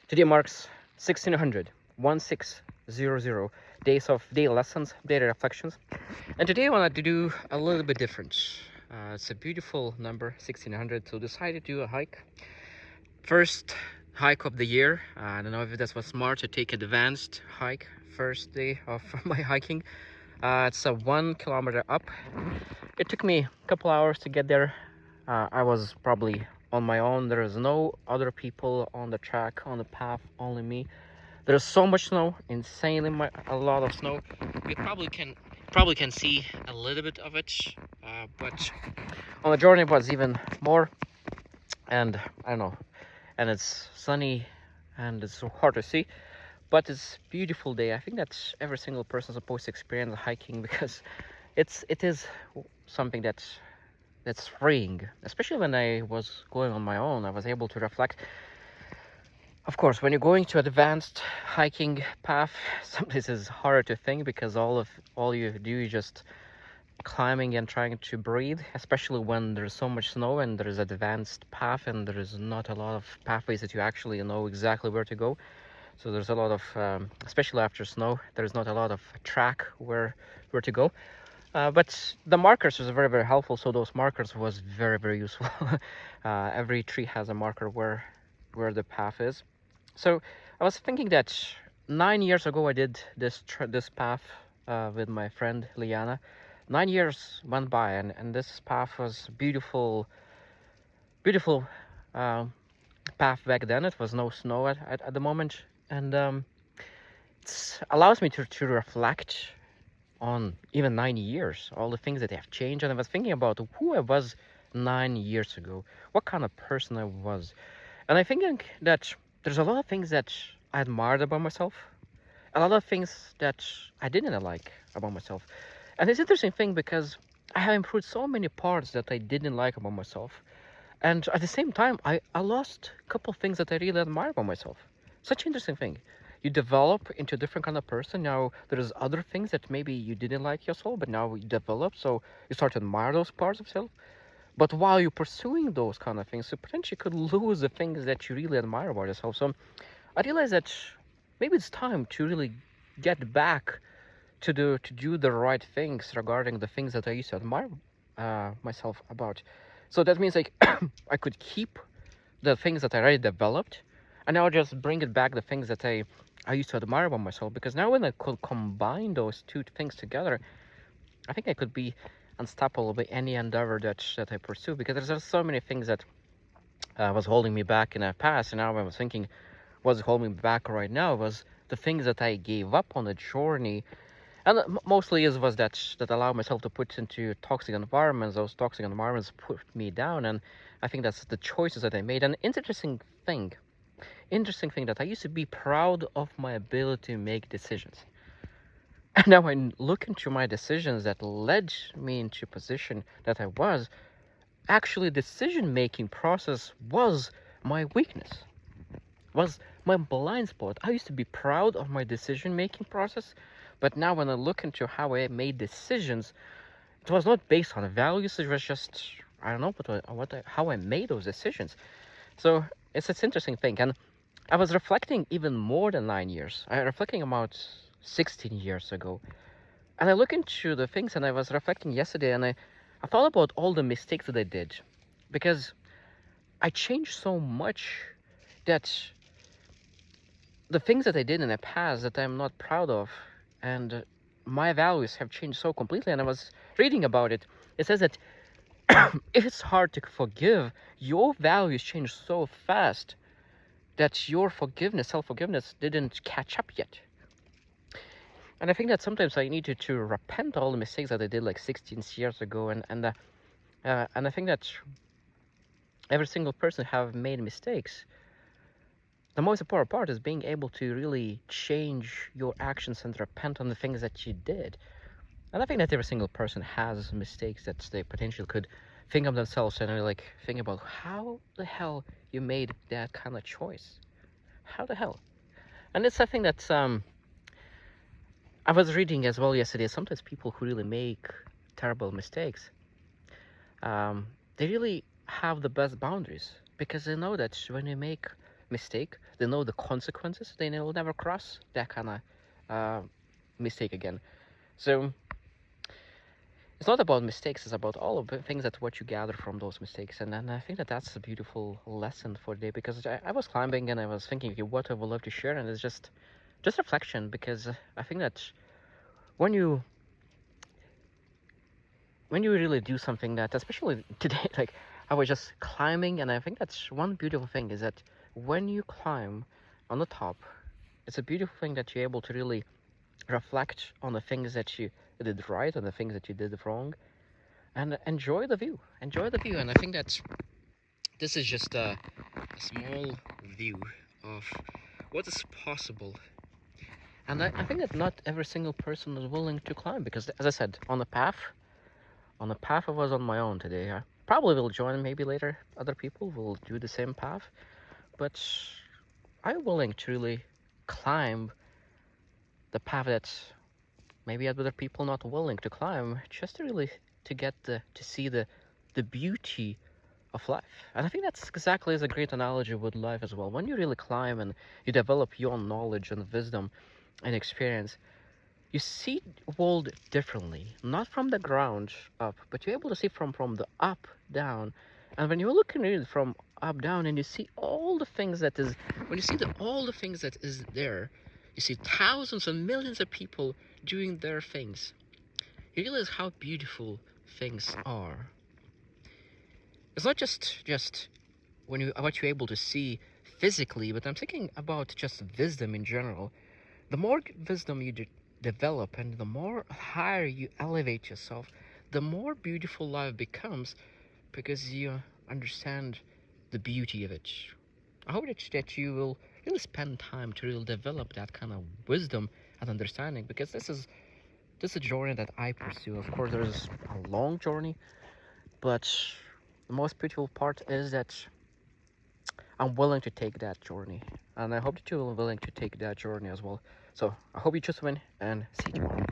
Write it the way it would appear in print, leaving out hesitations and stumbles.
Today marks 1600 days of daily lessons, daily reflections. And today I wanted to do a little bit different. It's a beautiful number, 1600, so decided to do a hike. First hike of the year. I don't know if that was smart to take advanced hike first day of my hiking. It's a 1 kilometer up. It took me a couple hours to get there. I was probably on my own. There is no other people on the track, on the path, only me. There's so much snow, a lot of snow. You probably can see a little bit of it, but on the journey it was even more. And I don't know, and it's sunny, and it's so hard to see. But it's a beautiful day. I think that every single person is supposed to experience hiking because it is something that's freeing. Especially when I was going on my own, I was able to reflect. Of course, when you're going to advanced hiking path, some places is harder to think because all you do is just climbing and trying to breathe, especially when there's so much snow and there's advanced path and there is not a lot of pathways that you actually know exactly where to go. So there's a lot of, especially after snow, there's not a lot of track where to go. But the markers was very, very helpful. So those markers was very, very useful. Every tree has a marker where the path is. So I was thinking that 9 years ago I did this path with my friend Liana. 9 years went by, and this path was beautiful path back then. It was no snow at the moment, and it allows me to reflect on even 9 years, all the things that have changed. And I was thinking about who I was 9 years ago, what kind of person I was. And I think that there's a lot of things that I admired about myself, a lot of things that I didn't like about myself. And it's interesting thing because I have improved so many parts that I didn't like about myself. And at the same time, I lost a couple of things that I really admire about myself. Such an interesting thing. You develop into a different kind of person. Now there's other things that maybe you didn't like yourself, but now you develop, so you start to admire those parts of yourself. But while you're pursuing those kind of things, you potentially could lose the things that you really admire about yourself. So I realized that maybe it's time to really get back to do the right things regarding the things that I used to admire myself about. So that means like I could keep the things that I already developed, and now just bring it back the things that I used to admire about myself. Because now when I could combine those two things together, I think I could be unstoppable by any endeavor that I pursue. Because there's just so many things that was holding me back in the past, and now I was thinking, what's holding me back right now was the things that I gave up on the journey. And mostly it was that allowed myself to put into toxic environments. Those toxic environments put me down, and I think that's the choices that I made. And interesting thing that I used to be proud of my ability to make decisions. And now I look into my decisions that led me into a position that I was. Actually, decision-making process was my weakness, was my blind spot. I used to be proud of my decision-making process, but now when I look into how I made decisions, it was not based on values. It was just, I don't know how I made those decisions. So it's an interesting thing. And I was reflecting even more than 9 years. I was reflecting about 16 years ago. And I look into the things, and I was reflecting yesterday, and I thought about all the mistakes that I did. Because I changed so much that the things that I did in the past that I'm not proud of, and my values have changed so completely. And I was reading about it. It says that if it's hard to forgive, your values change so fast that your self-forgiveness didn't catch up yet. And I think that sometimes I needed to repent all the mistakes that I did like 16 years ago. And I think that every single person have made mistakes. The most important part is being able to really change your actions and repent on the things that you did. And I think that every single person has mistakes that they potentially could think of themselves and like think about how the hell you made that kind of choice. How the hell? And it's something that I was reading as well yesterday. Sometimes people who really make terrible mistakes, they really have the best boundaries, because they know that when you make mistake, they know the consequences. They will never cross that kind of mistake again. So it's not about mistakes. It's about all of the things that what you gather from those mistakes. And I think that that's a beautiful lesson for today, because I was climbing and I was thinking, okay, what I would love to share, and it's just reflection, because I think that when you really do something that, especially today, like I was just climbing, and I think that's one beautiful thing is that when you climb on the top, it's a beautiful thing that you're able to really reflect on the things that you did right and the things that you did wrong, and enjoy the view. Enjoy the view. And I think that this is just a small view of what is possible. And I think that not every single person is willing to climb, because, as I said, on the path I was on my own today. I probably will join maybe later. Other people will do the same path, but I'm willing to really climb the path that maybe other people not willing to climb, just to really to get to see the beauty of life. And I think that's exactly as a great analogy with life as well. When you really climb and you develop your own knowledge and wisdom and experience, you see the world differently, not from the ground up, but you're able to see from the up down. And when you're looking at it from up down, and you see all the things that is, when you see all the things that is there, you see thousands and millions of people doing their things, you realize how beautiful things are. It's not just when what you're able to see physically, but I'm thinking about just wisdom in general. The more wisdom you develop, and the more higher you elevate yourself, the more beautiful life becomes, because you understand the beauty of it. I hope that you will really spend time to really develop that kind of wisdom and understanding, because this is a journey that I pursue. Of course, there's a long journey, but the most beautiful part is that I'm willing to take that journey, and I hope that you're willing to take that journey as well. So I hope you choose to win, and see you tomorrow.